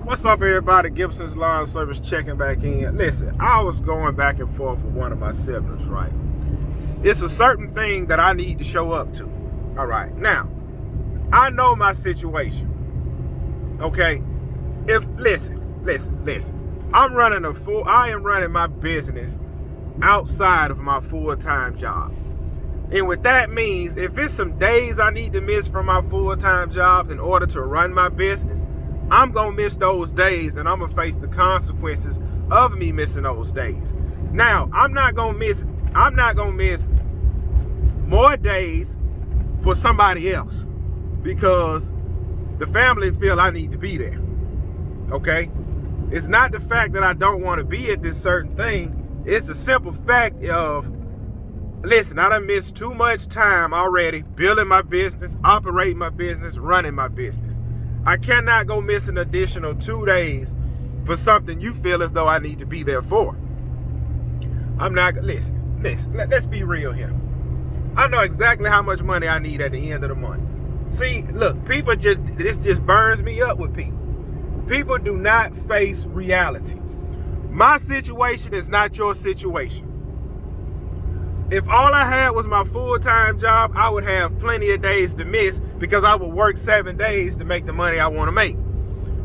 What's up, everybody? Gibson's Lawn Service checking back in. Listen, I was going back and forth with one of my siblings, right? It's a certain thing that I need to show up to. All right. Now, I know my situation. Okay? Listen. I am running my business outside of my full-time job. And what that means, if it's some days I need to miss from my full-time job in order to run my business, I'm going to miss those days, and I'm going to face the consequences of me missing those days. Now, I'm not going to miss more days for somebody else because the family feel I need to be there. Okay? It's not the fact that I don't want to be at this certain thing. It's the simple fact of, listen, I done missed too much time already building my business, operating my business, running my business. I cannot go miss an additional 2 days for something you feel as though I need to be there for. I'm not, listen, let's be real here. I know exactly how much money I need at the end of the month. See, look, this just burns me up with people. People do not face reality. My situation is not your situation. If all I had was my full-time job, I would have plenty of days to miss because I would work 7 days to make the money I want to make.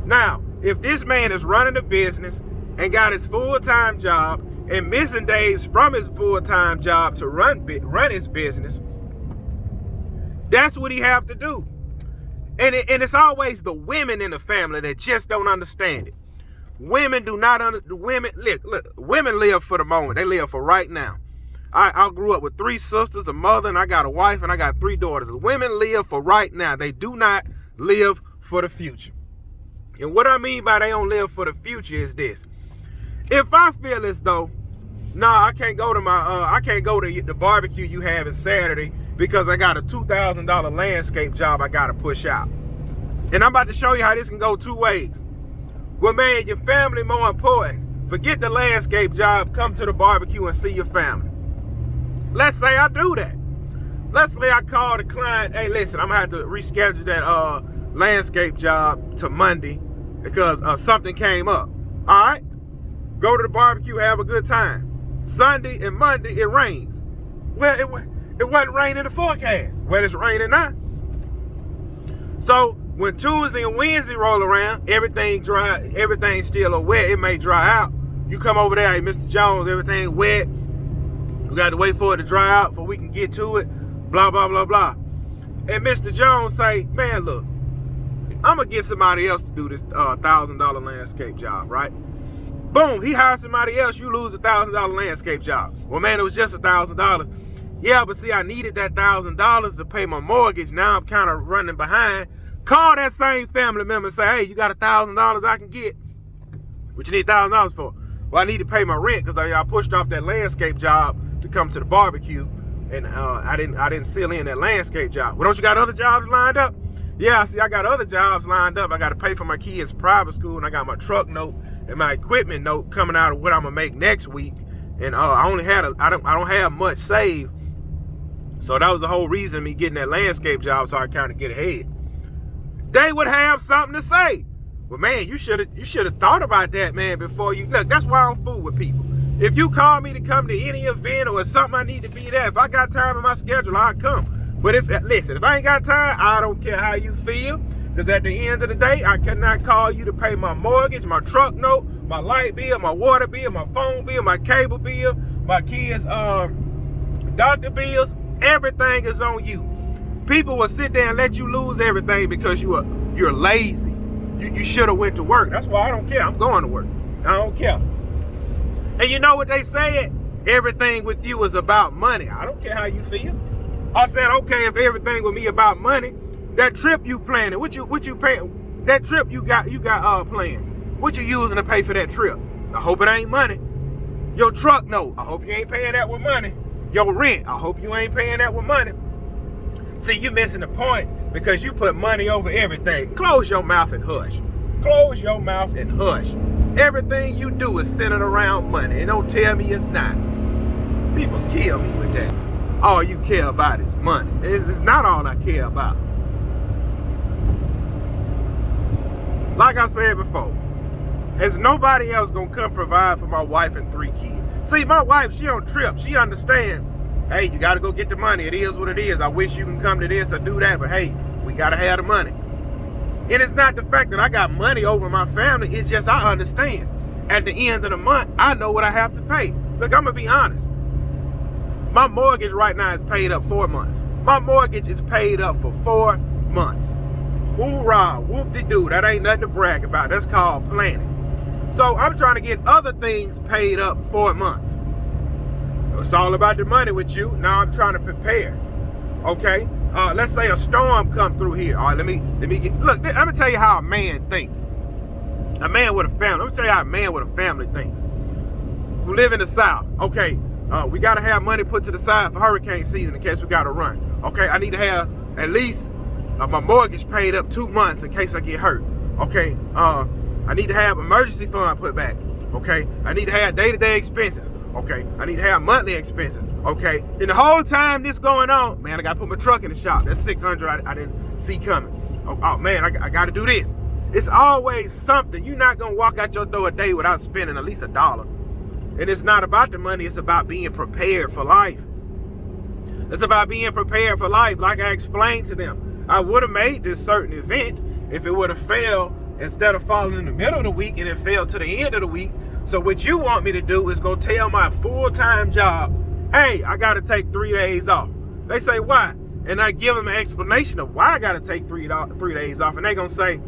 Now, if this man is running a business and got his full-time job and missing days from his full-time job to run his business, that's what he have to do. And it's always the women in the family that just don't understand it. Women do not women live for the moment. They live for right now. I grew up with 3 sisters, a mother, and I got a wife, and I got 3 daughters. Women live for right now. They do not live for the future. And what I mean by they don't live for the future is this. If I feel as though, I can't go to the barbecue you having Saturday because I got a $2,000 landscape job I got to push out. And I'm about to show you how this can go 2 ways. Well, man, your family more important. Forget the landscape job. Come to the barbecue and see your family. Let's say I do that. Let's say I call the client, hey, listen, I'm going to have to reschedule that landscape job to Monday because something came up. All right? Go to the barbecue, have a good time. Sunday and Monday, it rains. Well, it wasn't raining in the forecast. Well, it's raining now. So when Tuesday and Wednesday roll around, everything's still wet. It may dry out. You come over there, hey, Mr. Jones, everything wet. We got to wait for it to dry out before we can get to it, blah, blah, blah, blah. And Mr. Jones say, man, look, I'm going to get somebody else to do this $1,000 landscape job, right? Boom, he hires somebody else, you lose $1,000 landscape job. Well, man, it was just $1,000. Yeah, but see, I needed that $1,000 to pay my mortgage. Now I'm kind of running behind. Call that same family member and say, hey, you got $1,000 I can get? What you need $1,000 for? Well, I need to pay my rent because I pushed off that landscape job to come to the barbecue, and I didn't seal in that landscape job. Well, don't you got other jobs lined up? Yeah, see, I got other jobs lined up. I got to pay for my kids' private school, and I got my truck note and my equipment note coming out of what I'm gonna make next week. And I don't have much saved, so that was the whole reason of me getting that landscape job, so I kind of get ahead. They would have something to say. Well, man, you should have thought about that, man, before you look. That's why I'm fool with people. If you call me to come to any event or it's something I need to be there, if I got time in my schedule, I'll come. But if I ain't got time, I don't care how you feel. Because at the end of the day, I cannot call you to pay my mortgage, my truck note, my light bill, my water bill, my phone bill, my cable bill, my kids' doctor bills. Everything is on you. People will sit there and let you lose everything because you're lazy. You should have went to work. That's why I don't care. I'm going to work. I don't care. And you know what they said? Everything with you is about money. I don't care how you feel. I said, okay, if everything with me about money, that trip you planning, what you paying? That trip you got planned. What you using to pay for that trip? I hope it ain't money. Your truck note, I hope you ain't paying that with money. Your rent, I hope you ain't paying that with money. See, you missing the point because you put money over everything. Close your mouth and hush. Close your mouth and hush. Everything you do is centered around money. And don't tell me it's not. People kill me with that. All you care about is money. It's not all I care about. Like I said before, there's nobody else gonna come provide for my wife and 3 kids. See, my wife, she on trip. She understand, hey, you gotta go get the money. It is what it is. I wish you can come to this or do that, but hey, we gotta have the money. And it's not the fact that I got money over my family. It's just I understand. At the end of the month, I know what I have to pay. Look, I'm gonna be honest. My mortgage right now is paid up 4 months. My mortgage is paid up for 4 months. Hoorah, whoop-de-doo. That ain't nothing to brag about. That's called planning. So I'm trying to get other things paid up 4 months. It's all about the money with you. Now I'm trying to prepare. Okay? Let's say a storm come through here. All right, let me get, look, let me tell you how a man thinks. A man with a family. Let me tell you how a man with a family thinks. Who live in the South. Okay, we got to have money put to the side for hurricane season in case we got to run. Okay, I need to have at least my mortgage paid up 2 months in case I get hurt. Okay, I need to have emergency fund put back. Okay, I need to have day-to-day expenses. Okay, I need to have monthly expenses. Okay, and the whole time this going on, man, I got to put my truck in the shop. That's $600 I didn't see coming. Oh man, I got to do this. It's always something. You're not going to walk out your door a day without spending at least $1. And it's not about the money. It's about being prepared for life. It's about being prepared for life. Like I explained to them, I would have made this certain event if it would have failed instead of falling in the middle of the week and it failed to the end of the week. So what you want me to do is go tell my full-time job, hey, I got to take 3 days off. They say, why? And I give them an explanation of why I got to take 3 days off. And they're going to say,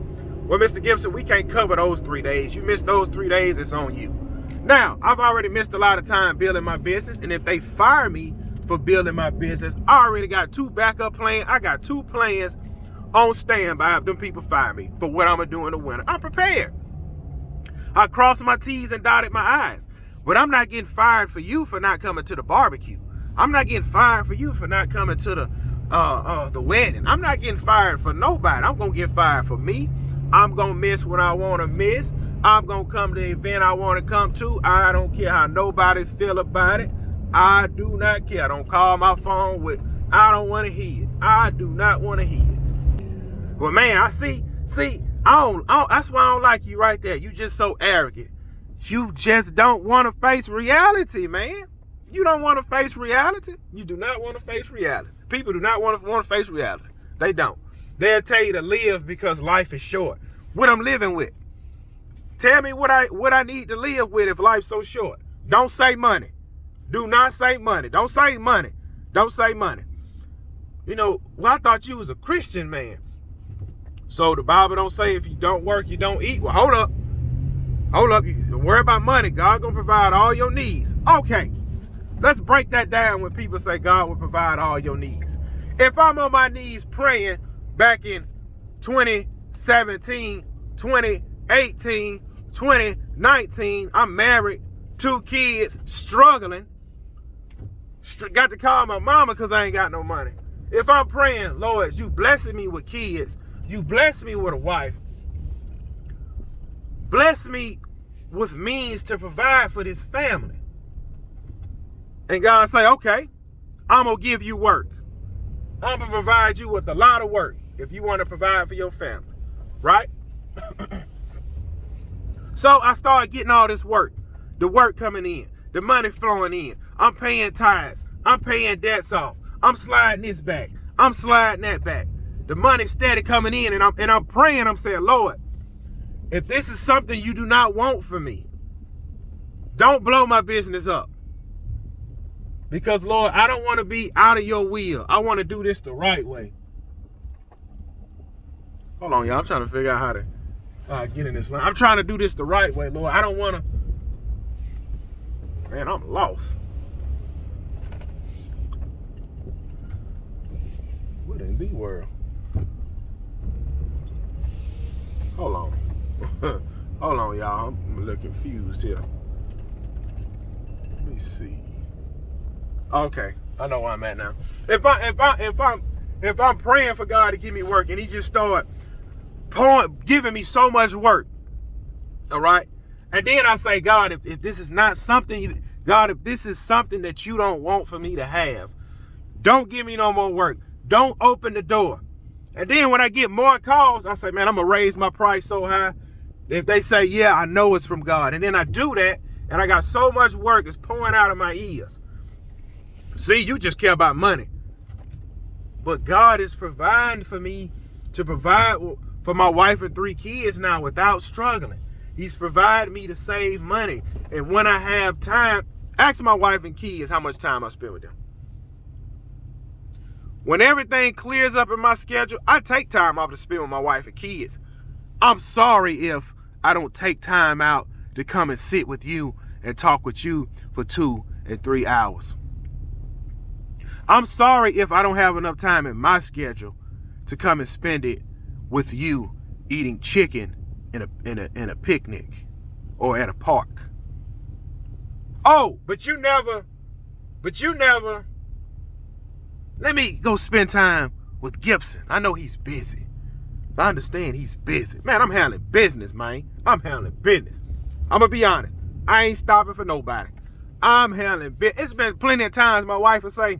well, Mr. Gibson, we can't cover those 3 days. You missed those 3 days, it's on you. Now, I've already missed a lot of time building my business. And if they fire me for building my business, I already got 2 backup plans. I got 2 plans on standby if them people fire me for what I'm going to do in the winter. I'm prepared. I crossed my T's and dotted my I's. But I'm not getting fired for you for not coming to the barbecue. I'm not getting fired for you for not coming to the wedding. I'm not getting fired for nobody. I'm going to get fired for me. I'm going to miss what I want to miss. I'm going to come to the event I want to come to. I don't care how nobody feel about it. I do not care. I don't call my phone with, I don't want to hear it. I do not want to hear it. Well, man, I see, that's why I don't like you right there. You just so arrogant. You just don't want to face reality, man. You don't want to face reality. You do not want to face reality. People do not want to face reality. They don't. They'll tell you to live because life is short. What I'm living with. Tell me what I need to live with if life's so short. Don't say money. Do not say money. Don't say money. Don't say money. You know, well, I thought you was a Christian man. So the Bible don't say if you don't work, you don't eat. Well, hold up. Hold up. You don't worry about money. God gonna provide all your needs. Okay. Let's break that down when people say God will provide all your needs. If I'm on my knees praying back in 2017, 2018, 2019, I'm married, 2 kids, struggling. Got to call my mama because I ain't got no money. If I'm praying, Lord, you blessing me with kids, you bless me with a wife, bless me with means to provide for this family. And God say, okay, I'm going to give you work. I'm going to provide you with a lot of work if you want to provide for your family, right? So I started getting all this work, the work coming in, the money flowing in. I'm paying tithes. I'm paying debts off. I'm sliding this back. I'm sliding that back. The money steady coming in, and I'm praying. I'm saying, Lord, if this is something you do not want for me, don't blow my business up. Because, Lord, I don't want to be out of your will. I want to do this the right way. Hold on, y'all. I'm trying to figure out how to get in this line. I'm trying to do this the right way, Lord. I don't want to. Man, I'm lost. What in the world? Hold on. Hold on, y'all. I'm a little confused here. Let me see. Okay, I know where I'm at now. If I'm praying for God to give me work and he just start giving me so much work, all right? And then I say, God, if this is not something, God, if this is something that you don't want for me to have, don't give me no more work. Don't open the door. And then when I get more calls, I say, man, I'm going to raise my price so high. If they say, yeah, I know it's from God. And then I do that, and I got so much work it's pouring out of my ears. See, you just care about money. But God is providing for me to provide for my wife and 3 kids now without struggling. He's provided me to save money. And when I have time, ask my wife and kids how much time I spend with them. When everything clears up in my schedule, I take time off to spend with my wife and kids. I'm sorry if I don't take time out to come and sit with you and talk with you for 2 and 3 hours. I'm sorry if I don't have enough time in my schedule to come and spend it with you eating chicken in a picnic or at a park. Oh, but you never, let me go spend time with Gibson. I know he's busy. I understand he's busy. Man, I'm handling business, man. I'm handling business. I'm going to be honest. I ain't stopping for nobody. I'm handling business. It's been plenty of times my wife will say,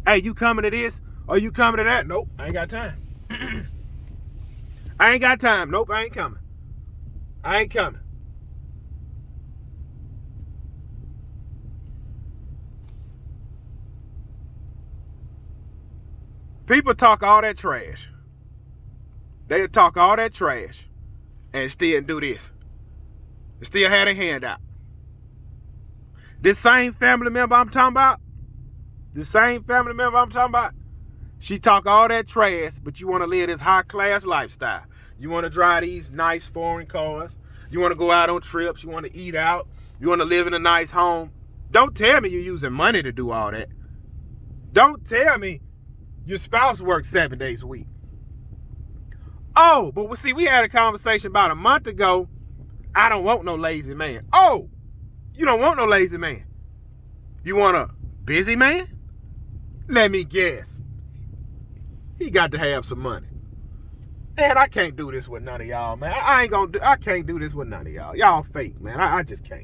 hey, you coming to this? Or you coming to that? Nope, I ain't got time. I ain't got time. Nope, I ain't coming. I ain't coming. People talk all that trash. They talk all that trash and still do this. They still had a hand out. This same family member I'm talking about, she talk all that trash, but you want to live this high-class lifestyle. You want to drive these nice foreign cars. You want to go out on trips. You want to eat out. You want to live in a nice home. Don't tell me you're using money to do all that. Don't tell me your spouse works 7 days a week. Oh, but see, we had a conversation about a month ago. I don't want no lazy man. Oh, you don't want no lazy man. You want a busy man? Let me guess. He got to have some money. Man, I can't do this with none of y'all, man. I can't do this with none of y'all. Y'all fake, man. I just can't.